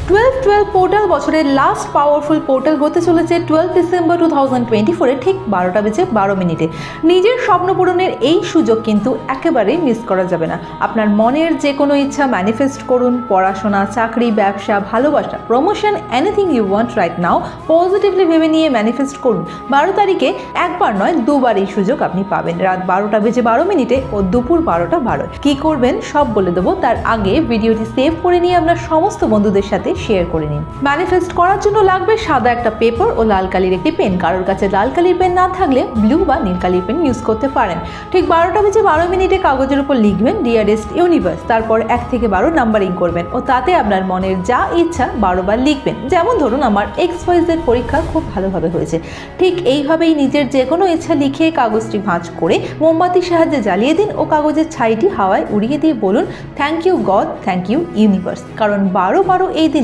12-12 portal বছরের last powerful portal হতে চলেছে 12 ডিসেম্বর 2024 ঠিক 12টা বেজে 12 মিনিটে। নিজের স্বপ্ন পূরণের এই সুযোগ কিন্তু একেবারেই মিস করা যাবে না। আপনার মনের যে কোনো ইচ্ছা ম্যানিফেস্ট করুন, পড়াশোনা, চাকরি, ব্যবসা, ভালোবাসা, promotion, anything you want right now positively ভেবে নিয়ে ম্যানিফেস্ট করুন। 12 তারিখে একবার নয় দুবার এই সুযোগ আপনি পাবেন, রাত 12টা বেজে 12 মিনিটে ও দুপুর 12টা 12। কি করবেন সব বলে দেবো, তার আগে ভিডিওটি সেভ করে নিয়ে আপনার সমস্ত বন্ধুদের সাথে শেয়ার করে নিন। ম্যানিফেস্ট করার জন্য লাগবে সাদা একটা পেপার ও লাল কালির একটি পেন। কারোর কাছে লাল কালির পেন না থাকলে ব্লু বা নীল কালির পেন ইউজ করতে পারেন। ঠিক 12টা বেজে 12 মিনিটে কাগজের উপর লিখবেন ডিয়ারেস্ট ইউনিভার্স, তারপর 1 থেকে 12 নাম্বারিং করবেন ও তাতে আপনার মনের যা ইচ্ছা 12 বার লিখবেন। যেমন ধরুন আমার XYZ পরীক্ষা খুব ভালোভাবে হয়েছে, ঠিক এইভাবেই নিজের যে কোনো ইচ্ছা লিখে কাগজটি ভাঁজ করে মোমবাতির সাহায্যে জ্বালিয়ে দিন ও কাগজের ছাইটি হাওয়ায় উড়িয়ে দিয়ে বলুন thank you God, thank you universe. কারণ 12-12 এই দিনে